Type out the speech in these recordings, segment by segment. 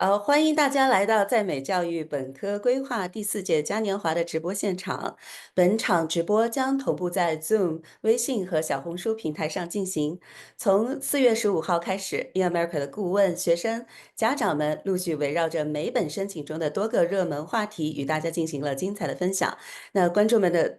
欢迎大家来到在美教育本科规划第4届嘉年华的直播现场。本场直播将同步在 Zoom、微信和小红书平台上进行。从4月15号开始，InAmerica 的顾问、学生、家长们陆续围绕着每本申请中的多个热门话题，与大家进行了精彩的分享。那观众们的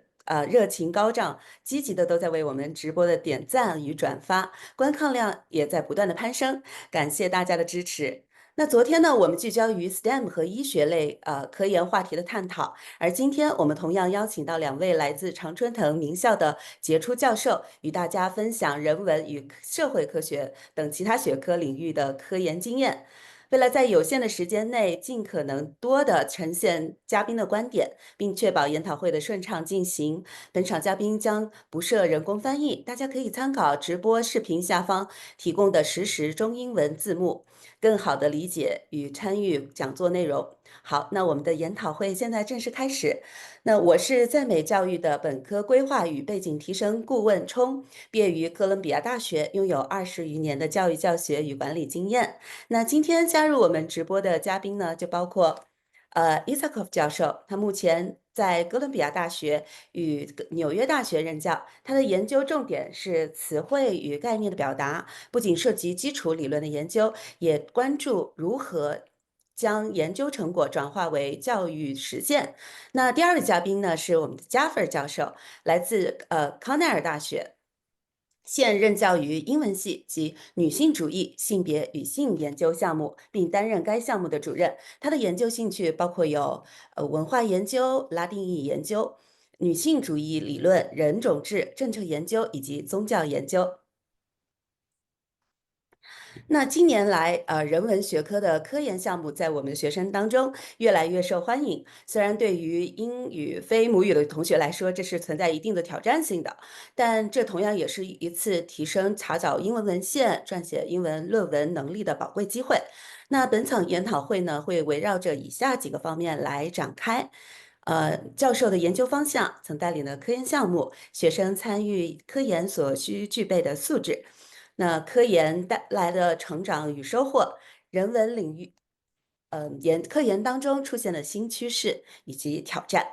热情高涨，积极的都在为我们直播的点赞与转发，观看量也在不断的攀升，感谢大家的支持。那昨天呢，我们聚焦于 STEM 和医学类科研话题的探讨，而今天我们同样邀请到2位来自常春藤名校的杰出教授，与大家分享人文与社会科学等其他学科领域的科研经验。为了在有限的时间内尽可能多地呈现嘉宾的观点，并确保研讨会的顺畅进行，本场嘉宾将不设人工翻译，大家可以参考直播视频下方提供的实时中英文字幕，更好地理解与参与讲座内容。好，那我们的研讨会现在正式开始。那我是在美教育的本科规划与背景提升顾问冲，毕业于哥伦比亚大学，拥有20余年的教育教学与管理经验。那今天加入我们直播的嘉宾呢，就包括Isacoff 教授，他目前在哥伦比亚大学与纽约大学任教，他的研究重点是词汇与概念的表达，不仅涉及基础理论的研究，也关注如何将研究成果转化为教育实践。那第二位嘉宾呢，是我们的 Juffer 教授，来自康奈尔大学。现任教于英文系及女性主义、性别与性研究项目，并担任该项目的主任。他的研究兴趣包括有文化研究、拉丁裔研究、女性主义理论、人种志、政策研究以及宗教研究。那近年来，人文学科的科研项目在我们的学生当中越来越受欢迎。虽然对于英语非母语的同学来说，这是存在一定的挑战性的，但这同样也是一次提升查找英文文献、撰写英文论文能力的宝贵机会。那本场研讨会呢，会围绕着以下几个方面来展开。教授的研究方向、曾带领的科研项目、学生参与科研所需具备的素质。那科研带来的成长与收获，人文领域，科研当中出现的新趋势以及挑战。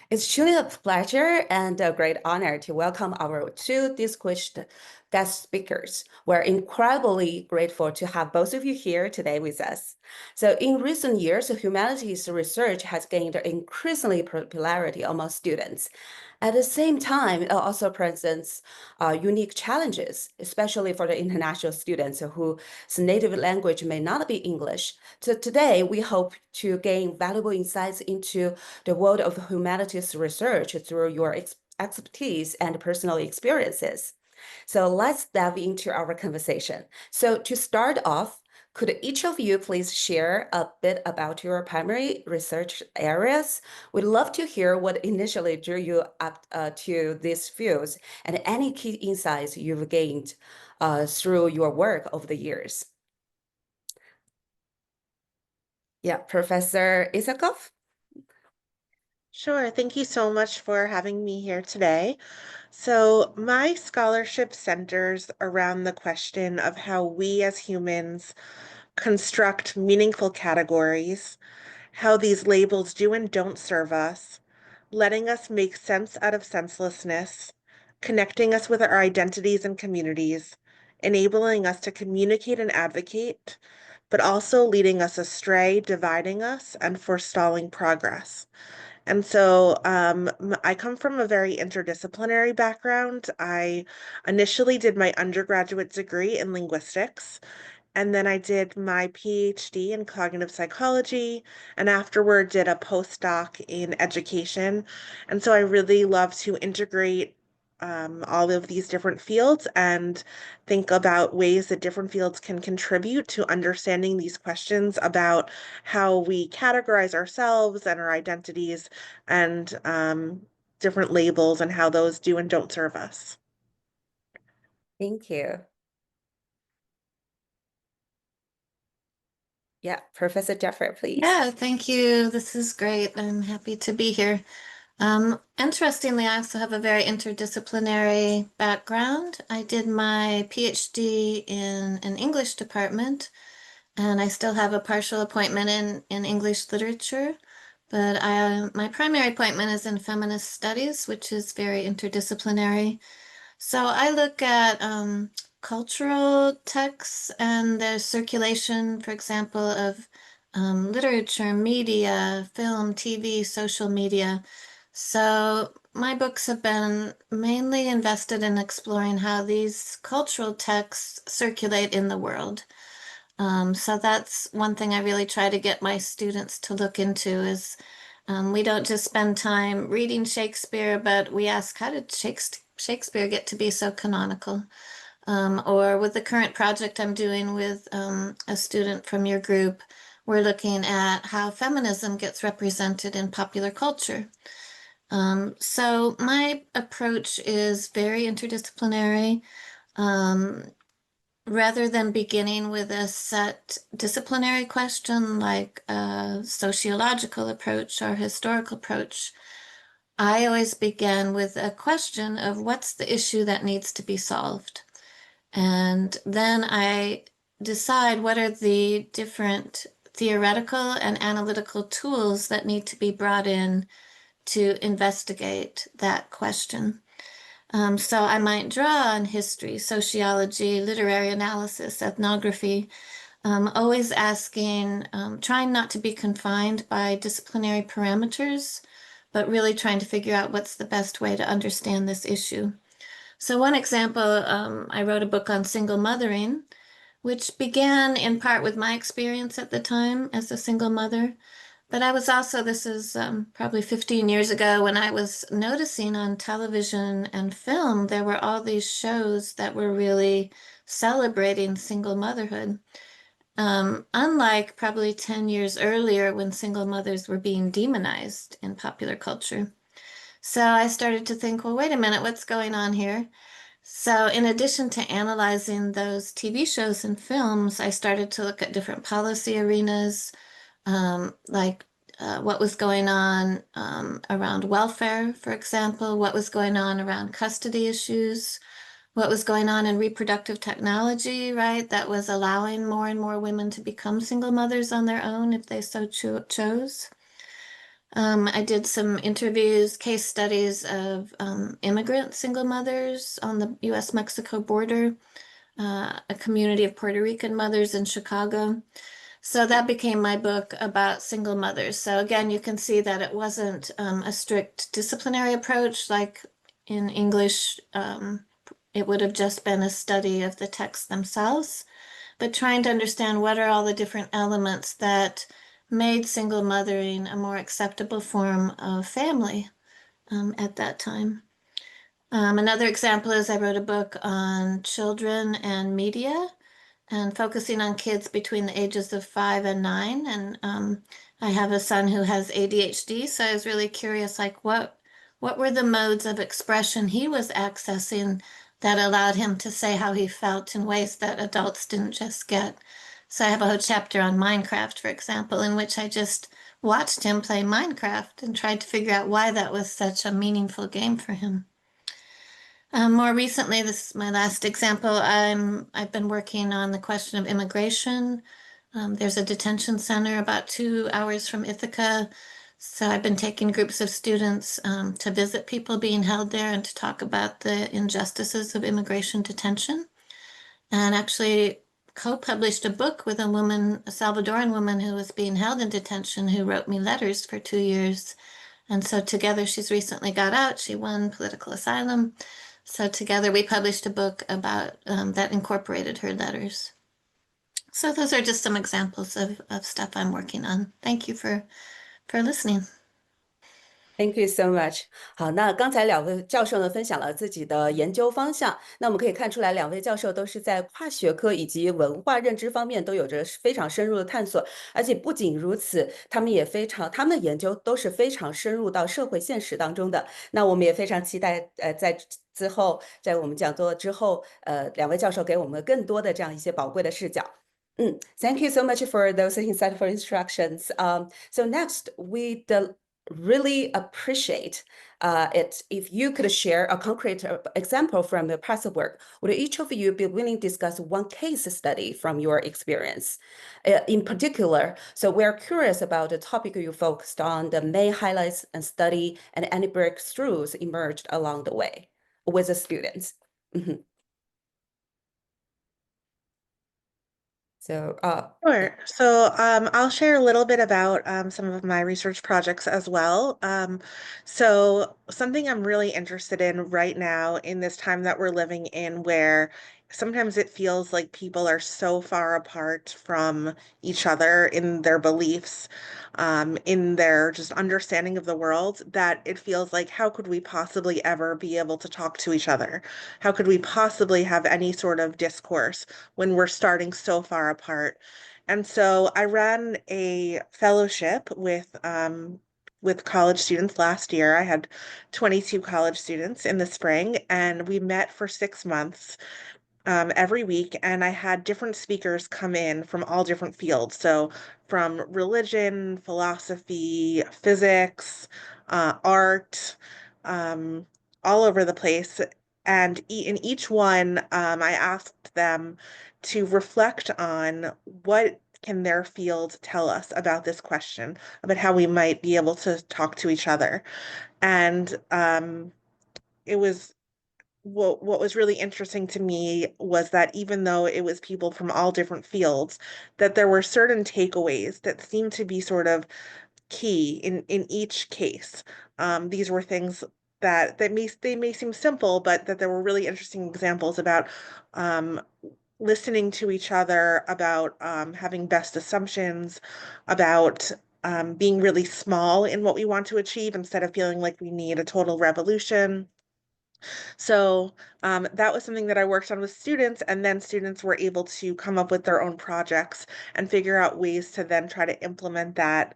It's truly a pleasure and a great honor to welcome our two distinguished guest speakers. We're incredibly grateful to have both of you here today with us. So in recent years, humanities research has gained increasingly popularity among students. At the same time, it also presents unique challenges, especially for the international students whose native language may not be English. So today, we hope to gain valuable insights into the world of humanities research through your expertise and personal experiences. So let's dive into our conversation. So to start off, could each of you please share a bit about your primary research areas? We'd love to hear what initially drew you up to these fields and any key insights you've gained through your work over the years. Yeah, Professor Isacoff? Sure. Thank you so much for having me here today. So, my scholarship centers around the question of how we as humans construct meaningful categories, how these labels do and don't serve us, letting us make sense out of senselessness, connecting us with our identities and communities, enabling us to communicate and advocate, but also leading us astray, dividing us, and forestalling progress. And so I come from a very interdisciplinary background. I initially did my undergraduate degree in linguistics, and then I did my PhD in cognitive psychology, and afterward did a postdoc in education. And so I really love to integrate all of these different fields and think about ways that different fields can contribute to understanding these questions about how we categorize ourselves and our identities and different labels and how those do and don't serve us. Thank you. Yeah, Professor Juffer, please. Yeah, thank you. This is great. I'm happy to be here. Interestingly, I also have a very interdisciplinary background. I did my PhD in an English department, and I still have a partial appointment in English literature. But my primary appointment is in feminist studies, which is very interdisciplinary. So I look at cultural texts and their circulation, for example, of literature, media, film, TV, social media. So my books have been mainly invested in exploring how these cultural texts circulate in the world. So that's one thing I really try to get my students to look into is we don't just spend time reading Shakespeare, but we ask, how did Shakespeare get to be so canonical? Or with the current project I'm doing with a student from your group, we're looking at how feminism gets represented in popular culture. So my approach is very interdisciplinary. Um, Rather than beginning with a set disciplinary question like a sociological approach or historical approach, I always begin with a question of what's the issue that needs to be solved. And then I decide what are the different theoretical and analytical tools that need to be brought in to investigate that question. So I might draw on history, sociology, literary analysis, ethnography, always asking, trying not to be confined by disciplinary parameters, but really trying to figure out what's the best way to understand this issue. So one example, I wrote a book on single mothering, which began in part with my experience at the time as a single mother. But I was also, this is probably 15 years ago, when I was noticing on television and film, there were all these shows that were really celebrating single motherhood. Unlike probably 10 years earlier when single mothers were being demonized in popular culture. So I started to think, well, wait a minute, what's going on here? So, in addition to analyzing those TV shows and films, I started to look at different policy arenas, like what was going on around welfare, for example, what was going on around custody issues, what was going on in reproductive technology, right? That was allowing more and more women to become single mothers on their own if they so chose. I did some interviews, case studies of immigrant single mothers on the US-Mexico border, a community of Puerto Rican mothers in Chicago. So that became my book about single mothers. So again, you can see that it wasn't a strict disciplinary approach like in English. It would have just been a study of the texts themselves, but trying to understand what are all the different elements that made single mothering a more acceptable form of family at that time. Another example is I wrote a book on children and media and focusing on kids between the ages of 5 and 9. And I have a son who has ADHD, so I was really curious, like what were the modes of expression he was accessing that allowed him to say how he felt in ways that adults didn't just get. So I have a whole chapter on Minecraft, for example, in which I just watched him play Minecraft and tried to figure out why that was such a meaningful game for him. More recently, this is my last example. I've been working on the question of immigration. There's a detention center about 2 hours from Ithaca. So I've been taking groups of students to visit people being held there and to talk about the injustices of immigration detention. And actually co-published a book with a woman, a Salvadoran woman who was being held in detention, who wrote me letters for 2 years. And so together, she's recently got out. She won political asylum. So together we published a book about that incorporated her letters. So those are just some examples of stuff I'm working on. Thank you for listening. Thank you so much。好，那刚才两位教授呢分享了自己的研究方向，那我们可以看出来，两位教授都是在跨学科以及文化认知方面都有着非常深入的探索，而且不仅如此，他们的研究都是非常深入到社会现实当中的。那我们也非常期待，在之后，在我们讲座之后，两位教授给我们更多的这样一些宝贵的视角。Thank you so much for those insightful instructions. So next, we'd really appreciate it if you could share a concrete example from the past work. Would each of you be willing to discuss one case study from your experience in particular? So we're curious about the topic you focused on, the main highlights and study, and any breakthroughs emerged along the way with the students. So, Sure. So I'll share a little bit about some of my research projects as well. So something I'm really interested in right now in this time that we're living in, where sometimes it feels like people are so far apart from each other in their beliefs, in their just understanding of the world, that it feels like, how could we possibly ever be able to talk to each other? How could we possibly have any sort of discourse when we're starting so far apart? And so I ran a fellowship with college students last year. I had 22 college students in the spring, and we met for 6 months every week. And I had different speakers come in from all different fields. So from religion, philosophy, physics, art, um, all over the place. And in each one, I asked them to reflect on what can their field tell us about this question, about how we might be able to talk to each other. And it was what was really interesting to me was that even though it was people from all different fields, that there were certain takeaways that seemed to be sort of key in each case. These were things that may seem simple, but that there were really interesting examples about um, listening to each other, about having best assumptions, about being really small in what we want to achieve instead of feeling like we need a total revolution. So that was something that I worked on with students, and then students were able to come up with their own projects and figure out ways to then try to implement that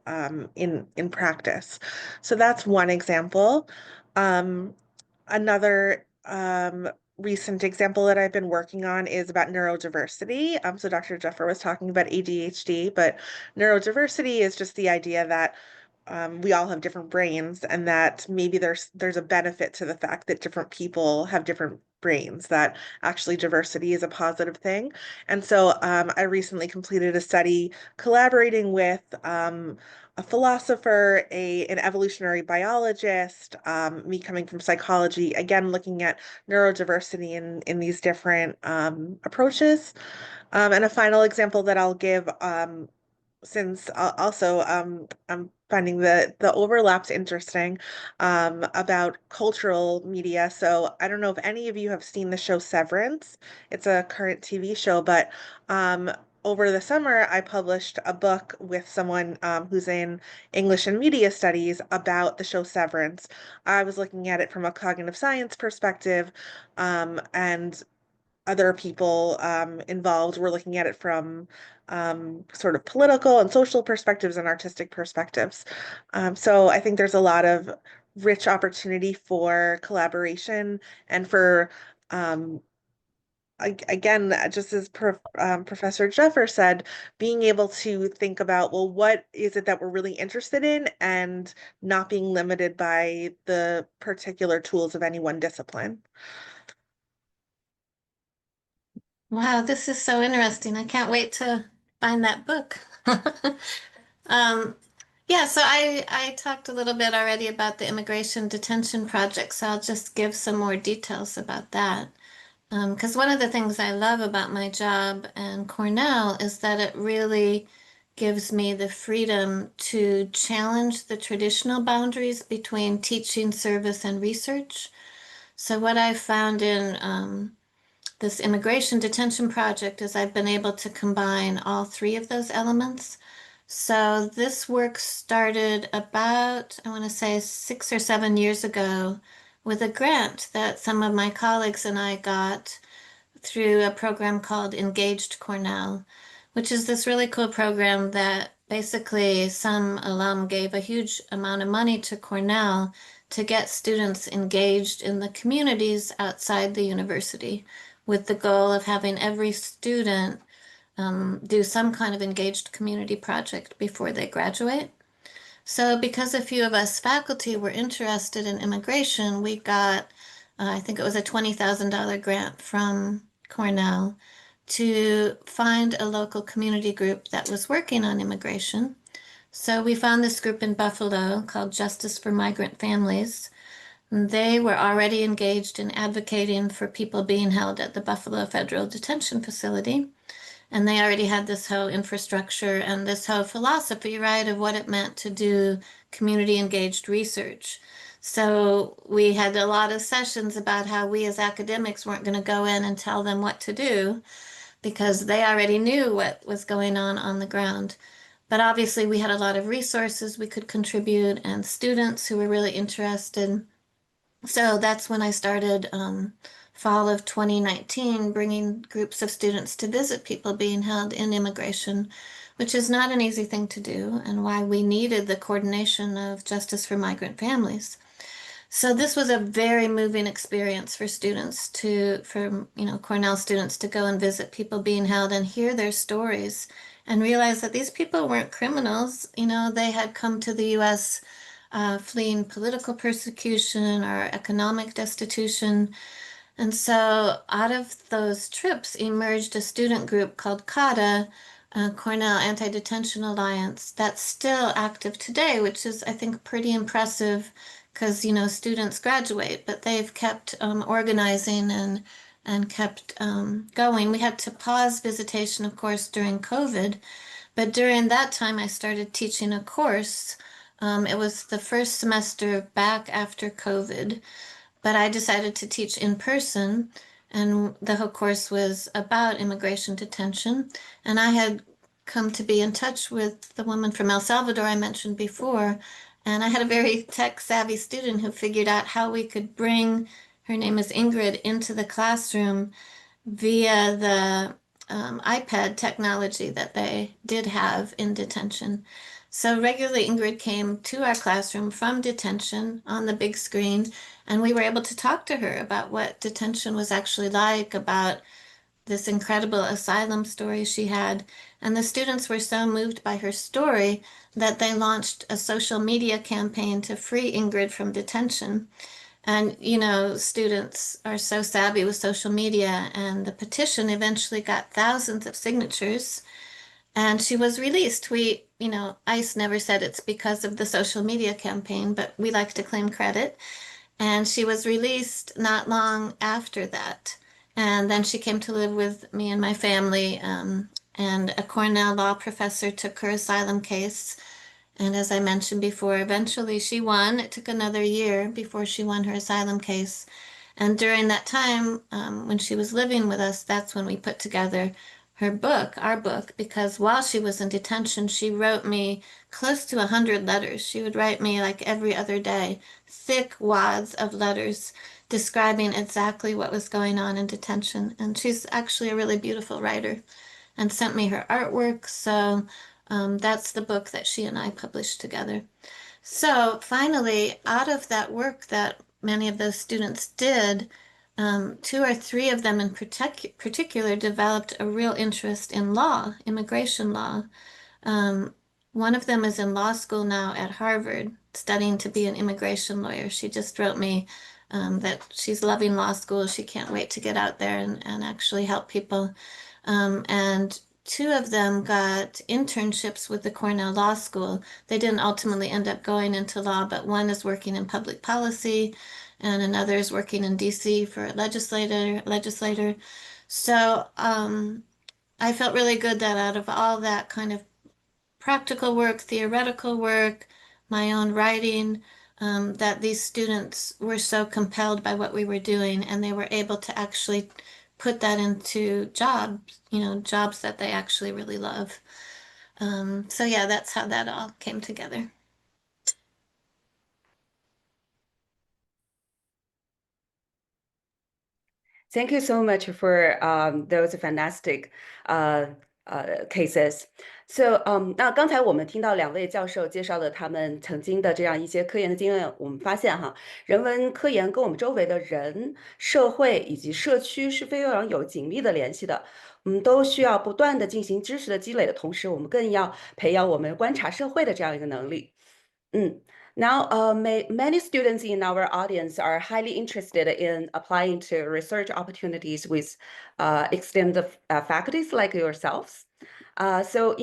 in practice. So that's one example. Another recent example that I've been working on is about neurodiversity. So Dr. Juffer was talking about ADHD, but neurodiversity is just the idea that we all have different brains, and that maybe there's a benefit to the fact that different people have different brains, that actually diversity is a positive thing. And so I recently completed a study collaborating with a philosopher, an evolutionary biologist, me coming from psychology, again looking at neurodiversity in these different approaches. And a final example that I'll give, since also I'm finding the overlaps interesting, about cultural media. So I don't know if any of you have seen the show Severance. It's a current TV show, but um, over the summer I published a book with someone who's in English and Media Studies about the show Severance. I was looking at it from a cognitive science perspective, and other people involved were looking at it from sort of political and social perspectives and artistic perspectives. So I think there's a lot of rich opportunity for collaboration and for, um, again, just as Professor Juffer said, being able to think about, well, what is it that we're really interested in, and not being limited by the particular tools of any one discipline. Wow, this is so interesting. I can't wait to find that book. Um, yeah, so I talked a little bit already about the immigration detention project, so I'll just give some more details about that. Because one of the things I love about my job and Cornell is that it really gives me the freedom to challenge the traditional boundaries between teaching, service, and research. So what I've found in this immigration detention project is I've been able to combine all three of those elements. So this work started about, I want to say, 6 or 7 years ago with a grant that some of my colleagues and I got through a program called Engaged Cornell, which is this really cool program that basically some alum gave a huge amount of money to Cornell to get students engaged in the communities outside the university, with the goal of having every student do some kind of engaged community project before they graduate. So because a few of us faculty were interested in immigration, we got, I think it was a $20,000 grant from Cornell to find a local community group that was working on immigration. So we found this group in Buffalo called Justice for Migrant Families. They were already engaged in advocating for people being held at the Buffalo Federal Detention Facility. And they already had this whole infrastructure and this whole philosophy, right, of what it meant to do community engaged research. So we had a lot of sessions about how we as academics weren't going to go in and tell them what to do because they already knew what was going on the ground. But obviously, we had a lot of resources we could contribute and students who were really interested. So that's when I started fall of 2019, bringing groups of students to visit people being held in immigration, which is not an easy thing to do, and why we needed the coordination of Justice for Migrant Families. So this was a very moving experience for students for Cornell students to go and visit people being held and hear their stories and realize that these people weren't criminals. They had come to the U.S. Fleeing political persecution or economic destitution. And so out of those trips emerged a student group called CADA, Cornell Anti-Detention Alliance, that's still active today, which is, I think, pretty impressive because, students graduate, but they've kept organizing and kept going. We had to pause visitation, of course, during COVID, but during that time, I started teaching a course. It was the first semester back after COVID, but I decided to teach in person, and the whole course was about immigration detention. And I had come to be in touch with the woman from El Salvador I mentioned before, and I had a very tech-savvy student who figured out how we could bring, her name is Ingrid, into the classroom via the iPad technology that they did have in detention. So regularly, Ingrid came to our classroom from detention on the big screen, and we were able to talk to her about what detention was actually like, about this incredible asylum story she had. And the students were so moved by her story that they launched a social media campaign to free Ingrid from detention. And, students are so savvy with social media, and the petition eventually got thousands of signatures, and she was released. ICE never said it's because of the social media campaign, but we like to claim credit. And she was released not long after that. And then she came to live with me and my family, and a Cornell law professor took her asylum case. And as I mentioned before, eventually she won. It took another year before she won her asylum case. And during that time, when she was living with us, that's when we put together her book, our book, because while she was in detention, she wrote me close to 100 letters. She would write me like every other day, thick wads of letters describing exactly what was going on in detention. And she's actually a really beautiful writer and sent me her artwork. So that's the book that she and I published together. So finally, out of that work that many of those students did, two or three of them in particular developed a real interest in law, immigration law. Um, One of them is in law school now at Harvard, studying to be an immigration lawyer. She just wrote me that she's loving law school. She can't wait to get out there and actually help people. And two of them got internships with the Cornell Law School. They didn't ultimately end up going into law, but one is working in public policy and another is working in DC for a legislator. So I felt really good that out of all that kind of practical work, theoretical work, my own writing, that these students were so compelled by what we were doing and they were able to actually put that into jobs, jobs that they actually really love. So yeah, that's how that all came together. Thank you so much for those fantastic cases. So,那刚才我们听到两位教授介绍了他们曾经的这样一些科研的经验，我们发现哈，人文科研跟我们周围的人、社会以及社区是非常有紧密的联系的。都需要不断的进行知识的积累的同时，我们更要培养我们观察社会的这样一个能力。Mm. Now, many students in our audience are highly interested in applying to research opportunities with esteemed faculties like yourselves. So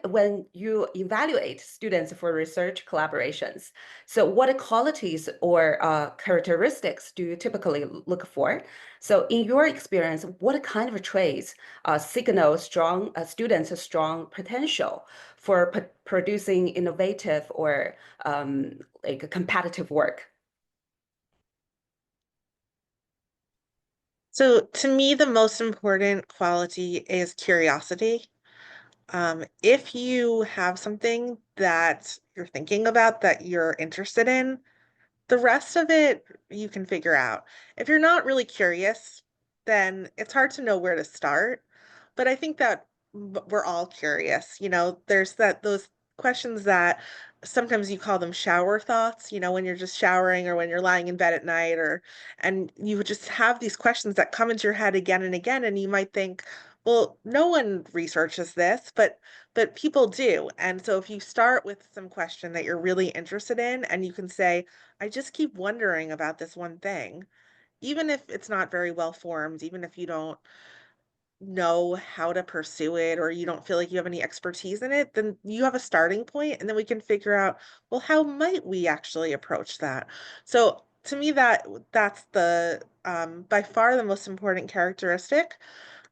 when you evaluate students for research collaborations, so what qualities or characteristics do you typically look for? So in your experience, what kind of traits signal strong students' strong potential for producing innovative or like competitive work? So to me, the most important quality is curiosity. If you have something that you're thinking about that you're interested in, the rest of it you can figure out. If you're not really curious, then it's hard to know where to start. But I think that we're all curious. There's those questions that sometimes you call them shower thoughts, when you're just showering or when you're lying in bed at night and you would just have these questions that come into your head again and again and you might think, well, no one researches this, but people do. And so if you start with some question that you're really interested in and you can say, I just keep wondering about this one thing, even if it's not very well formed, even if you don't know how to pursue it or you don't feel like you have any expertise in it, then you have a starting point and then we can figure out, well, how might we actually approach that? So to me that's the by far the most important characteristic.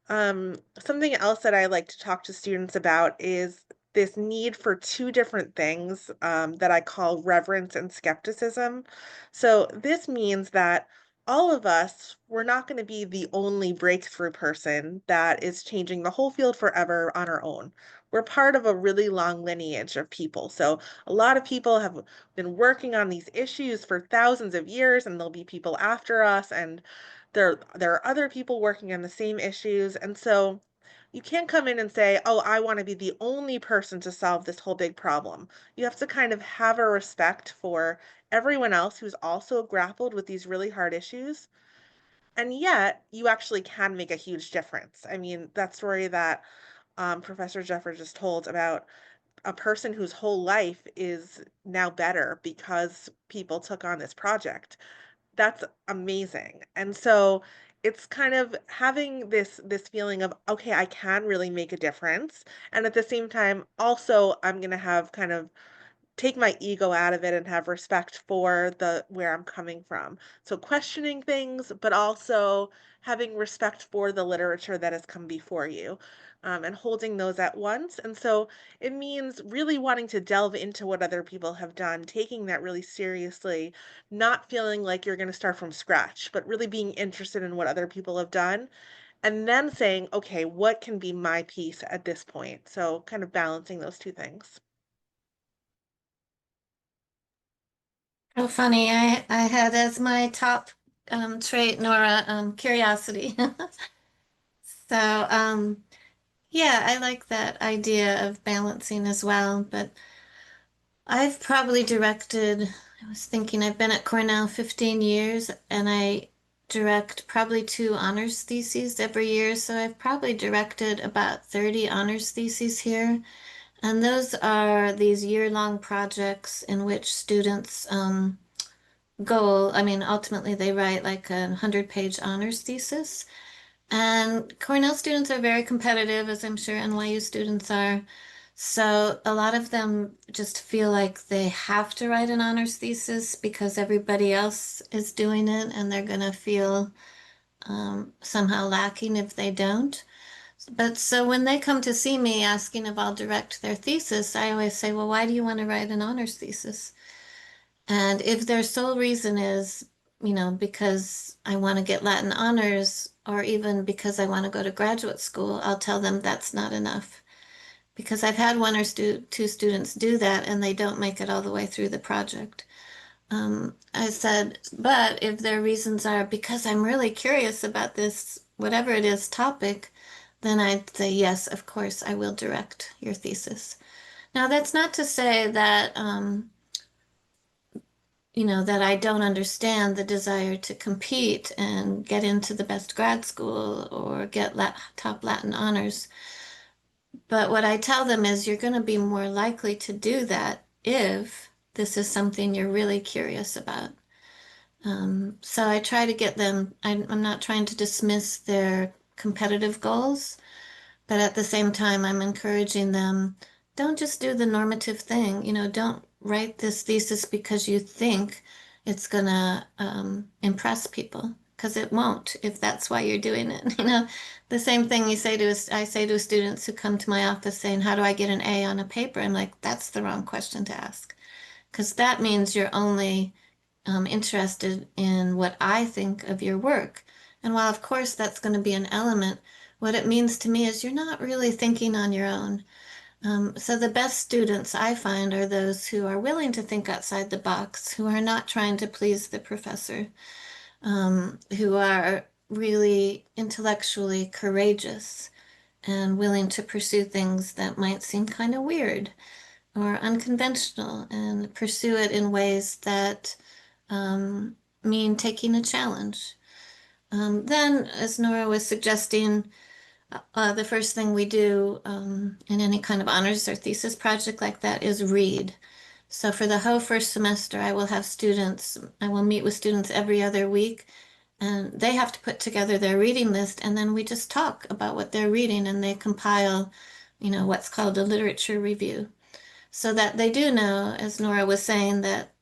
Something else that I like to talk to students about is this need for two different things that I call reverence and skepticism. So this means that all of us, we're not going to be the only breakthrough person that is changing the whole field forever on our own. We're part of a really long lineage of people. So a lot of people have been working on these issues for thousands of years, and there'll be people after us, and there are other people working on the same issues. And so you can't come in and say, oh, I want to be the only person to solve this whole big problem. You have to kind of have a respect for everyone else who's also grappled with these really hard issues. And yet, you actually can make a huge difference. I mean, that story that Professor Juffer just told about a person whose whole life is now better because people took on this project, that's amazing. And so it's kind of having this feeling of, okay, I can really make a difference. And at the same time, also I'm going to have kind of take my ego out of it and have respect for the where I'm coming from. So questioning things, but also having respect for the literature that has come before you, and holding those at once. And so it means really wanting to delve into what other people have done, taking that really seriously, not feeling like you're going to start from scratch, but really being interested in what other people have done. And then saying, okay, what can be my piece at this point? So kind of balancing those two things. Oh, funny. I had as my top trait, Nora, curiosity. So, yeah, I like that idea of balancing as well. But I've probably directed, I was thinking I've been at Cornell 15 years and I direct probably two honors theses every year. So I've probably directed about 30 honors theses here. And those are these year-long projects in which students I mean, ultimately they write like a 100-page honors thesis. And Cornell students are very competitive, as I'm sure NYU students are. So a lot of them just feel like they have to write an honors thesis because everybody else is doing it, and they're going to feel somehow lacking if they don't. But so when they come to see me asking if I'll direct their thesis, I always say, well, why do you want to write an honors thesis? And if their sole reason is, because I want to get Latin honors, or even because I want to go to graduate school, I'll tell them that's not enough. Because I've had one or two students do that and they don't make it all the way through the project. I said, but if their reasons are because I'm really curious about this, whatever it is, topic, then I'd say, yes, of course, I will direct your thesis. Now, that's not to say that, that I don't understand the desire to compete and get into the best grad school or get top Latin honors. But what I tell them is you're going to be more likely to do that if this is something you're really curious about. So I try to get them, I'm not trying to dismiss their competitive goals, but at the same time, I'm encouraging them, don't just do the normative thing. Don't write this thesis because you think it's gonna impress people, because it won't if that's why you're doing it. The same thing I say to students who come to my office saying, how do I get an A on a paper? I'm like, that's the wrong question to ask, because that means you're only interested in what I think of your work. And while, of course, that's going to be an element, what it means to me is you're not really thinking on your own. So the best students I find are those who are willing to think outside the box, who are not trying to please the professor, who are really intellectually courageous and willing to pursue things that might seem kind of weird or unconventional and pursue it in ways that mean taking a challenge. Then, as Nora was suggesting, the first thing we do in any kind of honors or thesis project like that is read. So for the whole first semester, I will meet with students every other week, and they have to put together their reading list, and then we just talk about what they're reading, and they compile, what's called a literature review, so that they do know, as Nora was saying, that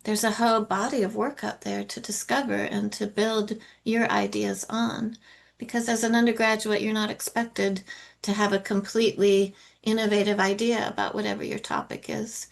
there's a whole body of work out there to discover and to build your ideas on. Because as an undergraduate, you're not expected to have a completely innovative idea about whatever your topic is.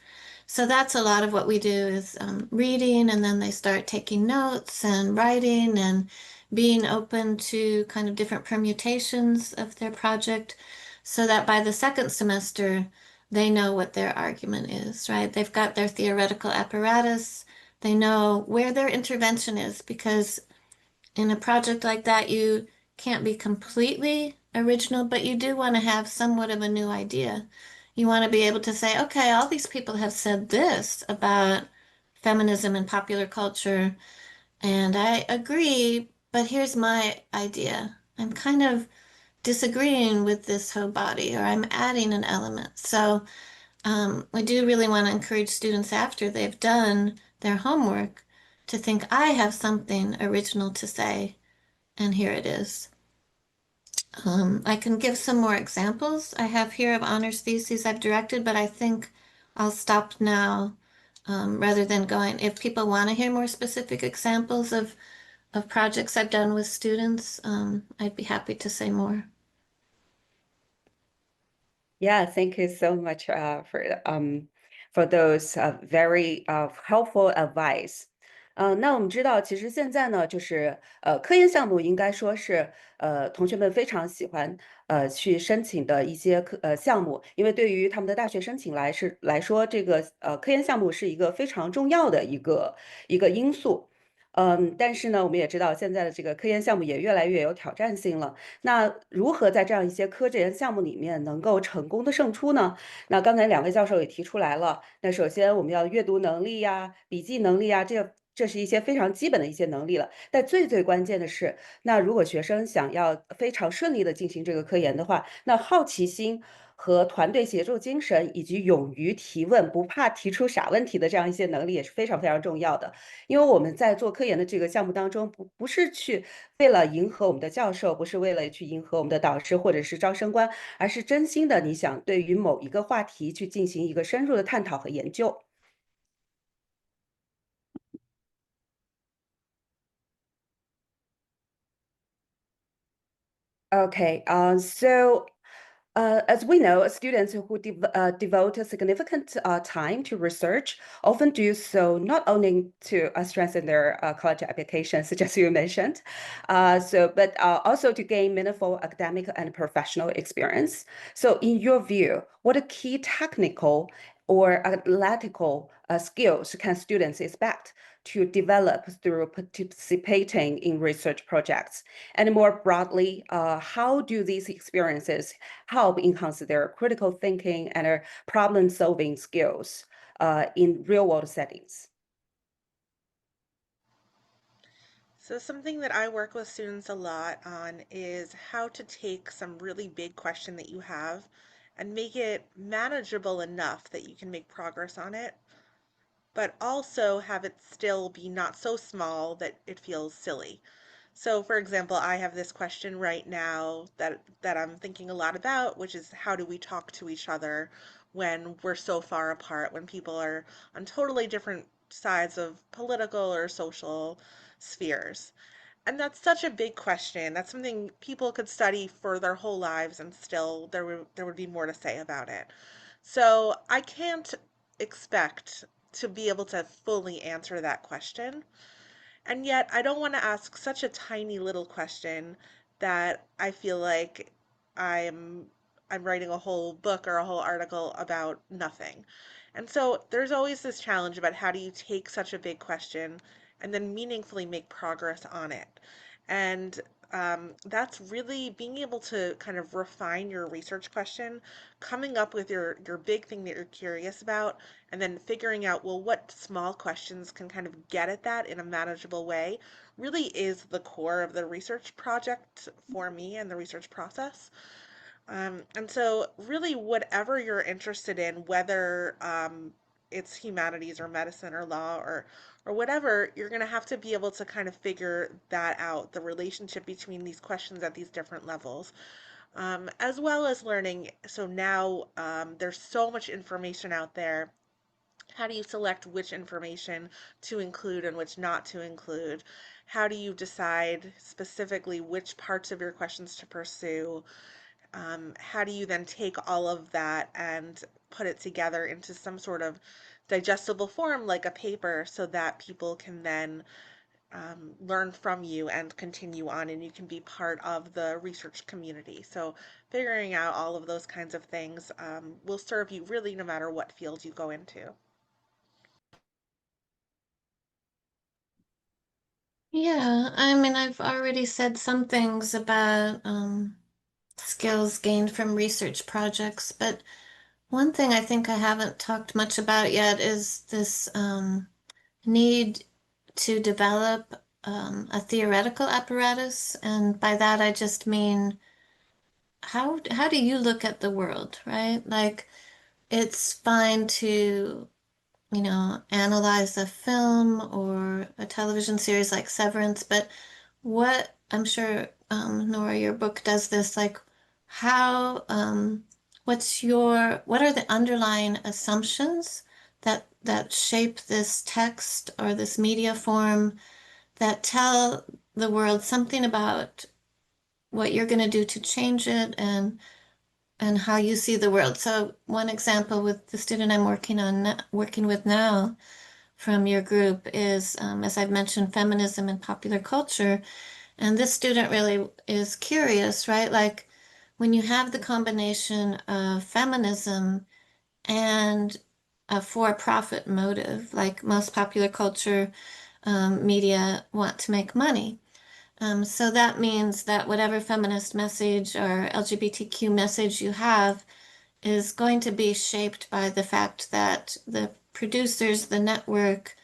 So that's a lot of what we do is reading, and then they start taking notes and writing and being open to kind of different permutations of their project, so that by the second semester, they know what their argument is, right? They've got their theoretical apparatus. They know where their intervention is, because in a project like that, you can't be completely original, but you do want to have somewhat of a new idea. You want to be able to say, okay, all these people have said this about feminism and popular culture, and I agree, but here's my idea. I'm kind of disagreeing with this whole body, or I'm adding an element. So we do really want to encourage students after they've done their homework to think, I have something original to say, and here it is. I can give some more examples I have here of honors theses I've directed, but I think I'll stop now rather than going. If people want to hear more specific examples of projects I've done with students, I'd be happy to say more. Yeah, thank you so much for those very helpful advice. 那我们知道，其实现在呢，就是科研项目应该说是同学们非常喜欢去申请的一些项目，因为对于他们的大学申请来说，这个科研项目是一个非常重要的一个因素。但是呢，我们也知道现在的这个科研项目也越来越有挑战性了。那如何在这样一些科研项目里面能够成功的胜出呢？那刚才两位教授也提出来了，那首先我们要阅读能力呀、笔记能力呀，这是一些非常基本的一些能力了。但最关键的是，那如果学生想要非常顺利的进行这个科研的话，那好奇心和团队协作精神，以及勇于提问、不怕提出傻问题的这样一些能力也是非常重要的。因为我们在做科研的这个项目当中，不是去为了迎合我们的教授，不是为了去迎合我们的导师或者是招生官，而是真心的你想对于某一个话题去进行一个深入的探讨和研究。Okay, as we know, students who devote a significant time to research often do so not only to strengthen their college applications, such as you mentioned, but also to gain meaningful academic and professional experience. So, in your view, what key technical or analytical skills can students expect to develop through participating in research projects? And more broadly, how do these experiences help enhance their critical thinking and their problem-solving skills in real-world settings? So something that I work with students a lot on is how to take some really big question that you have and make it manageable enough that you can make progress on it. but also have it still be not so small that it feels silly. So, for example, I have this question right now that I'm thinking a lot about, which is how do we talk to each other when we're so far apart, when people are on totally different sides of political or social spheres. And that's such a big question. That's something people could study for their whole lives and still there would be more to say about it. So, I can't expect to be able to fully answer that question. And yet, I don't want to ask such a tiny little question that I feel like I'm I'm writing a whole book or a whole article about nothing. And so there's always this challenge about how do you take such a big question and then meaningfully make progress on it. And that's really being able to kind of refine your research question, coming up with your big thing that you're curious about, and then figuring out, well, what small questions can kind of get at that in a manageable way really is the core of the research project for me and the research process. And so, really, whatever you're interested in, whether it's humanities or medicine or law or whatever, you're going to have to be able to kind of figure that out, the relationship between these questions at these different levels, as well as learning. So now there's so much information out there. How do you select which information to include and which not to include? How do you decide specifically which parts of your questions to pursue? How do you then take all of that and put it together into some sort of digestible form like a paper so that people can then learn from you and continue on and you can be part of the research community? So figuring out all of those kinds of things will serve you really no matter what field you go into. Yeah, I mean, I've already said some things about skills gained from research projects, but one thing I think I haven't talked much about yet is this need to develop a theoretical apparatus, and by that I just mean how do you look at the world, right? Like it's fine to, analyze a film or a television series like Severance, but what I'm sure, Nora, your book does this, like how, what are the underlying assumptions that shape this text or this media form that tell the world something about what you're going to do to change it and how you see the world. So one example with the student I'm working with now from your group is, as I've mentioned, feminism and popular culture. And this student really is curious, right? Like when you have the combination of feminism and a for-profit motive, like most popular culture media want to make money. So that means that whatever feminist message or LGBTQ message you have is going to be shaped by the fact that the producers, the network,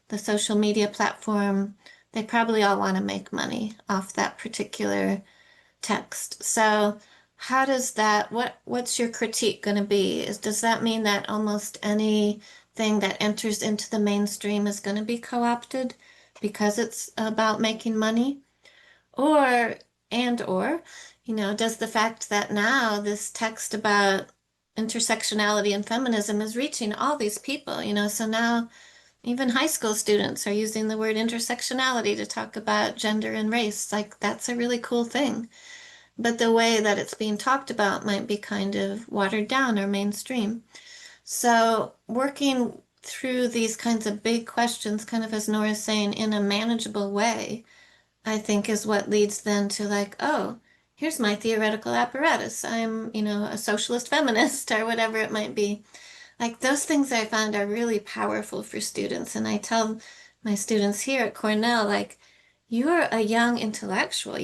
the social media platform, they probably all want to make money off that particular text. So how does that, what's your critique going to be? Does that mean that almost anything that enters into the mainstream is going to be co-opted because it's about making money? Or, or, does the fact that now this text about intersectionality and feminism is reaching all these people, so now even high school students are using the word intersectionality to talk about gender and race. Like, that's a really cool thing. But the way that it's being talked about might be kind of watered down or mainstream. So, working through these kinds of big questions, kind of as Nora's saying, in a manageable way I think is what leads then to like, oh, here's my theoretical apparatus. I'm, a socialist feminist or whatever it might be. Like those things I found are really powerful for students. And I tell my students here at Cornell, like, you're a young intellectual.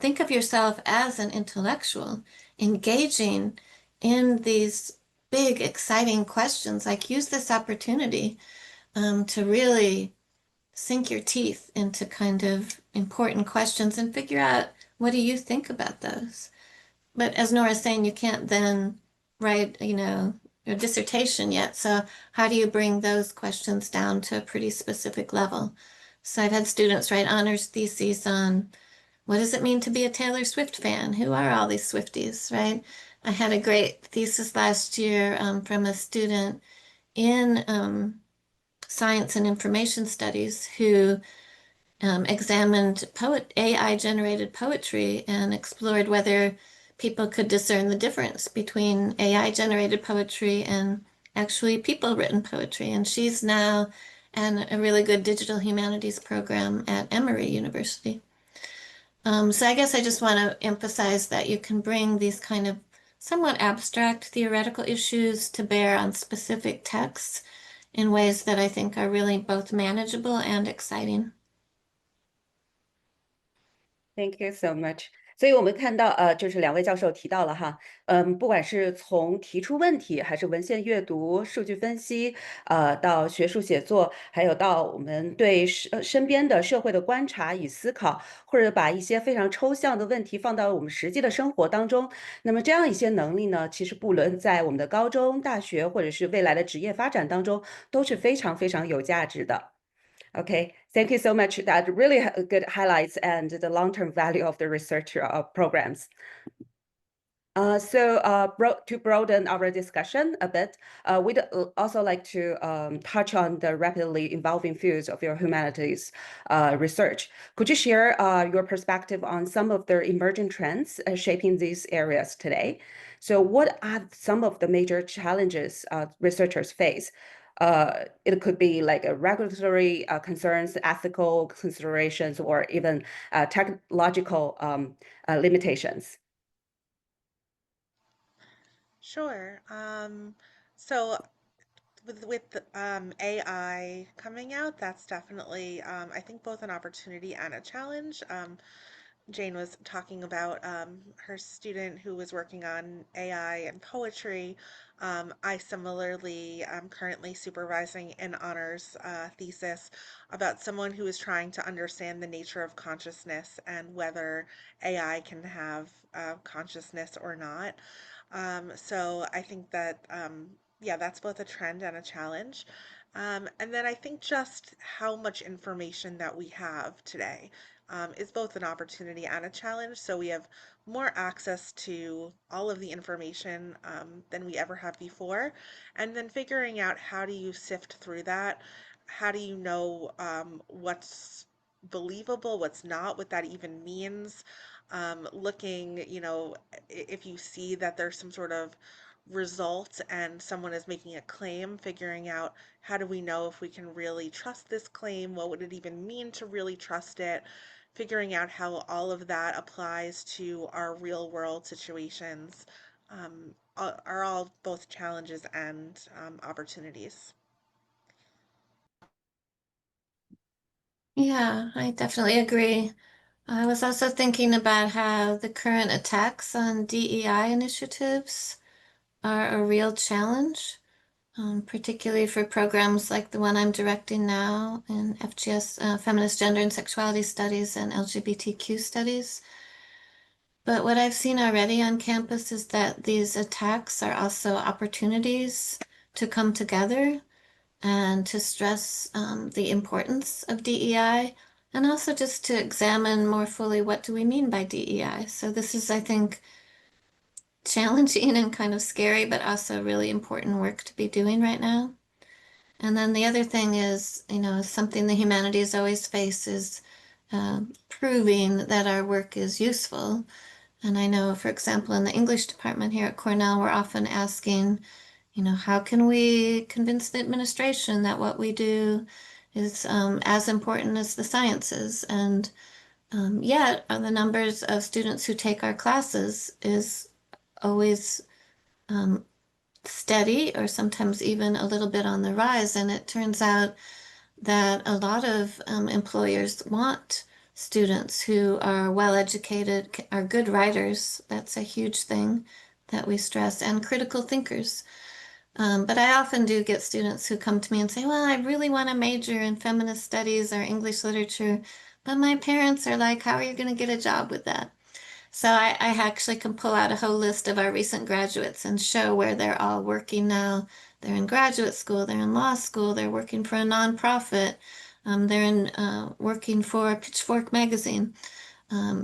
Think of yourself as an intellectual engaging in these big, exciting questions. Like, use this opportunity to really sink your teeth into kind of important questions and figure out what do you think about those. But as Nora's saying, you can't then write, your dissertation yet. So how do you bring those questions down to a pretty specific level? So I've had students write honors theses on what does it mean to be a Taylor Swift fan? Who are all these Swifties, right? I had a great thesis last year from a student in science and information studies who examined AI-generated poetry and explored whether people could discern the difference between AI-generated poetry and actually people-written poetry. And she's now in a really good digital humanities program at Emory University. So I guess I just want to emphasize that you can bring these kind of somewhat abstract theoretical issues to bear on specific texts in ways that I think are really both manageable and exciting. Thank you so much. 所以我们看到，就是两位教授提到了哈，不管是从提出问题，还是文献阅读、数据分析，到学术写作，还有到我们对身边的社会的观察与思考，或者把一些非常抽象的问题放到我们实际的生活当中，那么这样一些能力呢，其实不论在我们的高中、大学，或者是未来的职业发展当中，都是非常非常有价值的。Okay, thank you so much. That really good highlights and the long-term value of the research programs. To broaden our discussion a bit, we'd also like to touch on the rapidly evolving fields of your humanities research. Could you share your perspective on some of the emerging trends shaping these areas today? So what are some of the major challenges researchers face? It could be like regulatory concerns, ethical considerations, or even technological limitations. Sure. So with AI coming out, that's definitely I think both an opportunity and a challenge. Jane was talking about her student who was working on AI and poetry. I similarly am currently supervising an honors thesis about someone who is trying to understand the nature of consciousness and whether AI can have consciousness or not. So I think that, yeah, that's both a trend and a challenge. And then I think just how much information that we have today is both an opportunity and a challenge. So we have more access to all of the information than we ever have before. And then figuring out how do you sift through that? How do you know what's believable, what's not, what that even means? Looking, if you see that there's some sort of result and someone is making a claim, figuring out how do we know if we can really trust this claim? What would it even mean to really trust it? Figuring out how all of that applies to our real world situations are all both challenges and opportunities. Yeah, I definitely agree. I was also thinking about how the current attacks on DEI initiatives are a real challenge, particularly for programs like the one I'm directing now in FGS, Feminist Gender and Sexuality Studies and LGBTQ Studies. But what I've seen already on campus is that these attacks are also opportunities to come together and to stress the importance of DEI and also just to examine more fully what do we mean by DEI. So this is, I think, challenging and kind of scary, but also really important work to be doing right now. And then the other thing is, something the humanities always face is proving that our work is useful. And I know, for example, in the English department here at Cornell, we're often asking, how can we convince the administration that what we do is as important as the sciences? And yet, the numbers of students who take our classes is always steady or sometimes even a little bit on the rise. And it turns out that a lot of employers want students who are well educated, are good writers. That's a huge thing that we stress, and critical thinkers. But I often do get students who come to me and say, well, I really want to major in feminist studies or English literature, but my parents are like, how are you going to get a job with that? So I actually can pull out a whole list of our recent graduates and show where they're all working now. They're in graduate school, they're in law school, they're working for a nonprofit, they're in working for Pitchfork magazine.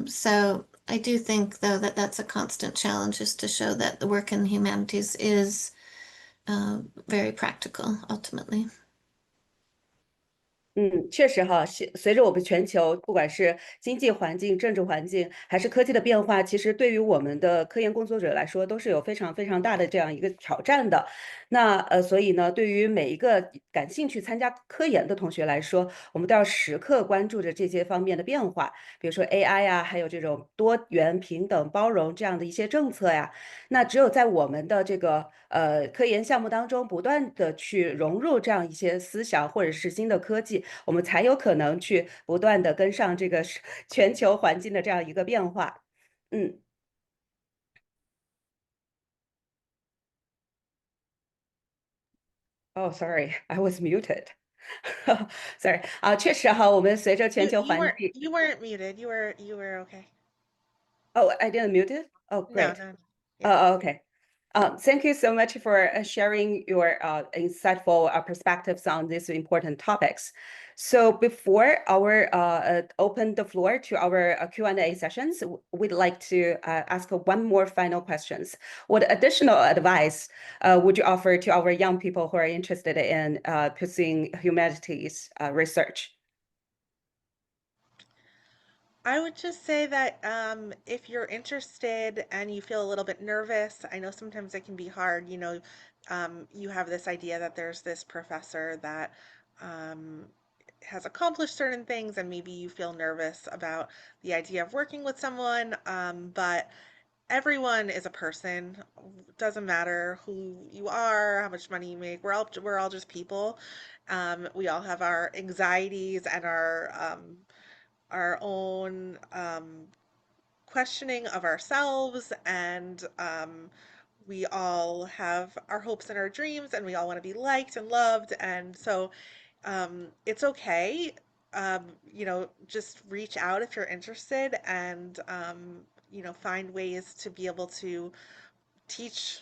So I do think, though, that that's a constant challenge, is to show that the work in the humanities is very practical ultimately. 确实哈，随着我们全球不管是经济环境、政治环境，还是科技的变化，其实对于我们的科研工作者来说，都是有非常非常大的这样一个挑战的。那所以呢，对于每一个感兴趣参加科研的同学来说，我们都要时刻关注着这些方面的变化，比如说 AI 呀，还有这种多元、平等、包容这样的一些政策呀。那只有在我们的这个科研项目当中，不断的去融入这样一些思想或者是新的科技，我们才有可能去不断的跟上这个全球环境的这样一个变化。嗯。Oh, sorry, I was muted. Sorry. 确实哈，我们随着全球环境 You weren't muted. You were okay. Oh, I didn't mute it? Oh, No, great. no. Yeah. Oh, okay. Thank you so much for sharing your insightful perspectives on these important topics. So before our open the floor to our Q&A sessions, we'd like to ask one more final questions. What additional advice would you offer to our young people who are interested in pursuing humanities research? I would just say that if you're interested and you feel a little bit nervous, I know sometimes it can be hard. You have this idea that there's this professor that um, has accomplished certain things, and maybe you feel nervous about the idea of working with someone. But everyone is a person. Doesn't matter who you are, how much money you make. We're all just people. We all have our anxieties and our own questioning of ourselves, and we all have our hopes and our dreams, and we all want to be liked and loved, and so it's okay. Just reach out if you're interested, and find ways to be able to teach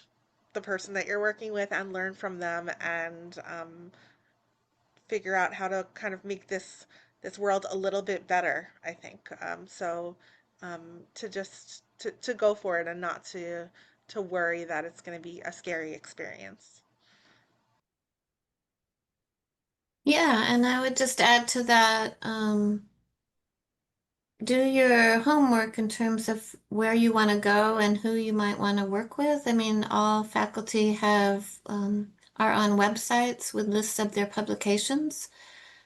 the person that you're working with and learn from them, and figure out how to kind of make this world a little bit better, I think. To go for it and not to worry that it's going to be a scary experience. Yeah, and I would just add to that, do your homework in terms of where you want to go and who you might want to work with. I mean, all faculty are on websites with lists of their publications.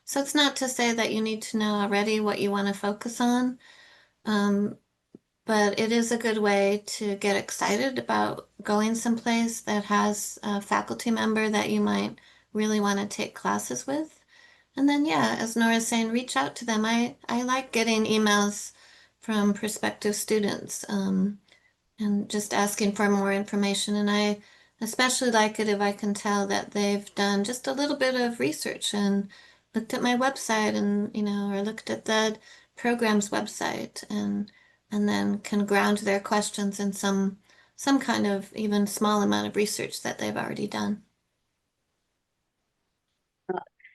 So it's not to say that you need to know already what you want to focus on, um, but it is a good way to get excited about going someplace that has a faculty member that you might really want to take classes with. And then, yeah, as Nora's saying, reach out to them. I like getting emails from prospective students, and just asking for more information. And I especially like it if I can tell that they've done just a little bit of research and looked at my website, and, or looked at the program's website, and then can ground their questions in some kind of even small amount of research that they've already done.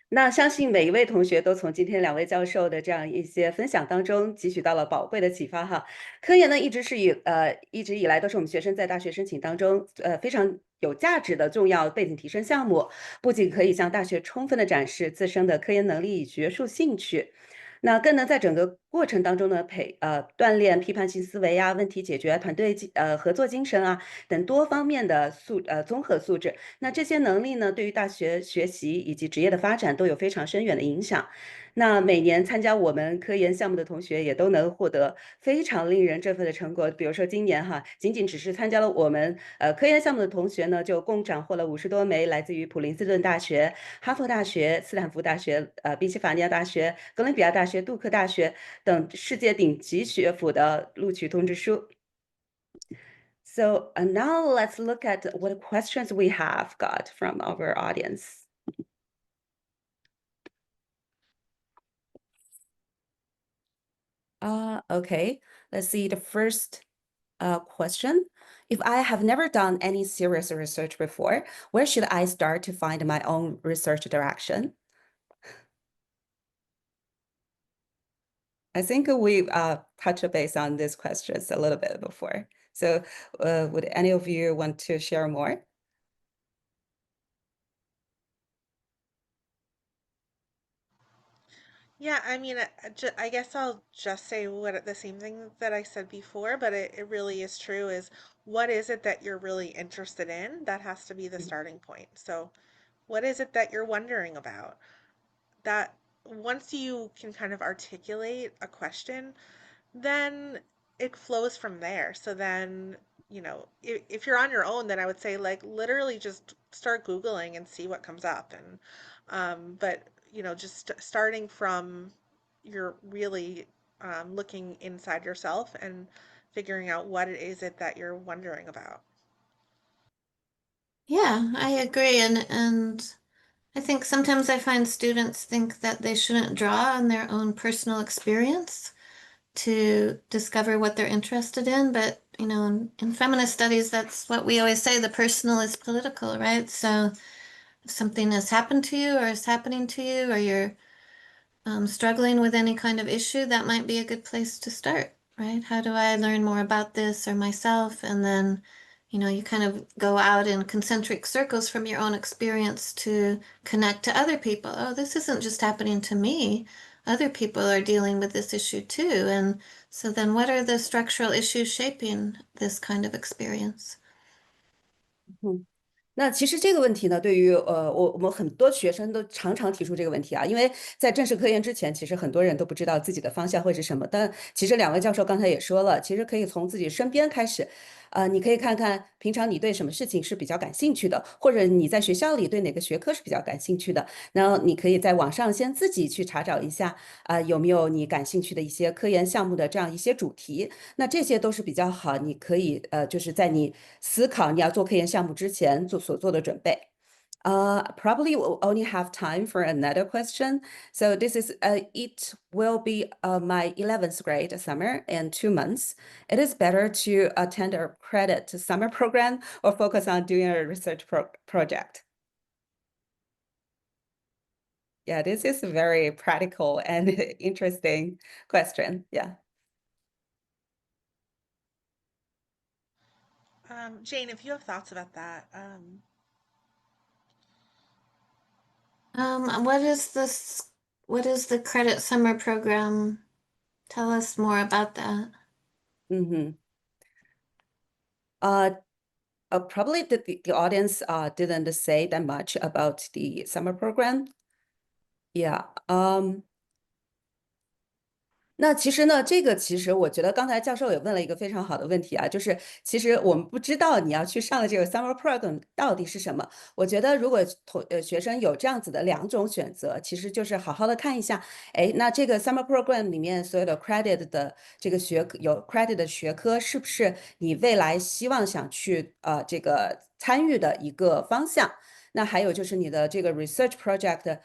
那相信每一位同学都从今天两位教授的这样一些分享当中汲取到了宝贵的启发哈。科研呢，一直以来都是我们学生在大学申请当中非常有价值的重要背景提升项目，不仅可以向大学充分的展示自身的科研能力与学术兴趣，那更能在整个过程当中呢，锻炼批判性思维啊、问题解决、团队合作精神啊等多方面的综合素质。那这些能力呢，对于大学学习以及职业的发展都有非常深远的影响。那每年参加我们科研项目的同学也都能获得非常令人振奋的成果。比如说今年哈，仅仅只是参加了我们科研项目的同学呢，就共斩获了50多枚来自于普林斯顿大学、哈佛大学、斯坦福大学、宾夕法尼亚大学、哥伦比亚大学、杜克大学等世界顶级学府的录取通知书。So now let's look at what questions we have got from our audience. Okay, let's see the first question. If I have never done any serious research before, where should I start to find my own research direction? I think we've touched base on these questions a little bit before. So would any of you want to share more? Yeah, I mean, I guess I'll just say the same thing that I said before, but it really is true is what is it that you're really interested in? That has to be the starting point. So, what is it that you're wondering about? That once you can kind of articulate a question, then it flows from there. So then, if you're on your own, then I would say like literally just start Googling and see what comes up. And but just starting from you're really looking inside yourself and figuring out what it is that you're wondering about. Yeah, I agree. And I think sometimes I find students think that they shouldn't draw on their own personal experience to discover what they're interested in. But, in feminist studies, that's what we always say, the personal is political, right? So if something has happened to you or is happening to you, or you're struggling with any kind of issue, that might be a good place to start, right? How do I learn more about this or myself? And then, you kind of go out in concentric circles from your own experience to connect to other people. Oh, this isn't just happening to me. Other people are dealing with this issue too. And so then what are the structural issues shaping this kind of experience?那其实这个问题呢，对于我们很多学生都常常提出这个问题啊，因为在正式科研之前，其实很多人都不知道自己的方向会是什么。但其实两位教授刚才也说了，其实可以从自己身边开始，你可以看看平常你对什么事情是比较感兴趣的，或者你在学校里对哪个学科是比较感兴趣的，然后你可以在网上先自己去查找一下，有没有你感兴趣的一些科研项目的这样一些主题。那这些都是比较好，你可以就是在你思考你要做科研项目之前所做的准备。Probably we'll only have time for another question. So this is it will be my 11th grade summer in 2 months. It is better to attend a credit summer program or focus on doing a research project. Yeah, this is a very practical and interesting question. Yeah. Jane, if you have thoughts about that, What is this? What is the credit summer program? Tell us more about that. Mm-hmm. Probably the audience didn't say that much about the summer program. Yeah. 那其实呢，这个其实我觉得刚才教授也问了一个非常好的问题啊，就是其实我们不知道你要去上的这个 summer program 到底是什么。我觉得如果学生有这样子的两种选择，其实就是好好的看一下，哎，那这个 summer program 里面所有的 credit 的这个有 credit 的学科，是不是你未来希望想去这个参与的一个方向？那还有就是你的这个 research project。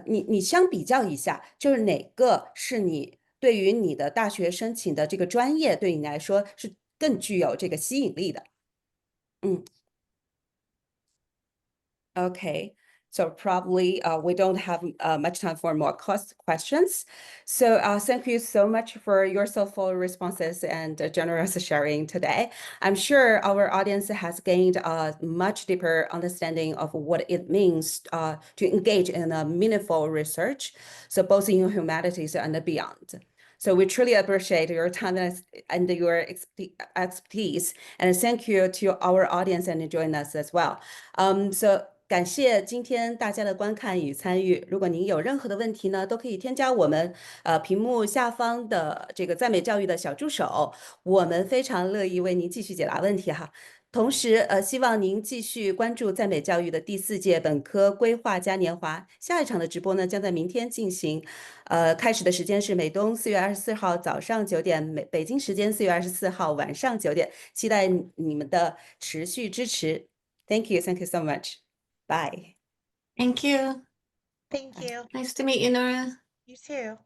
你相比较一下，就是哪个是你对于你的大学申请的这个专业，对你来说是更具有这个吸引力的？嗯。Okay, so probably we don't have much time for more questions. So thank you so much for your thoughtful responses and generous sharing today. I'm sure our audience has gained a much deeper understanding of what it means to engage in a meaningful research, so both in humanities and beyond. So we truly appreciate your time and your expertise, and thank you to our audience and joining us as well. So 感谢今天大家的观看与参与。如果您有任何的问题呢，都可以添加我们屏幕下方的这个在美教育的小助手，我们非常乐意为您继续解答问题哈。同时希望您继续关注在美教育的第4届本科规划嘉年华。下一场的直播呢将在明天进行，开始的时间是美东4月24号早上9点，北京时间4月24号晚上9点。期待你们的持续支持。Thank you so much. Bye. Thank you. thank you. Nice to meet you, Nora. You too.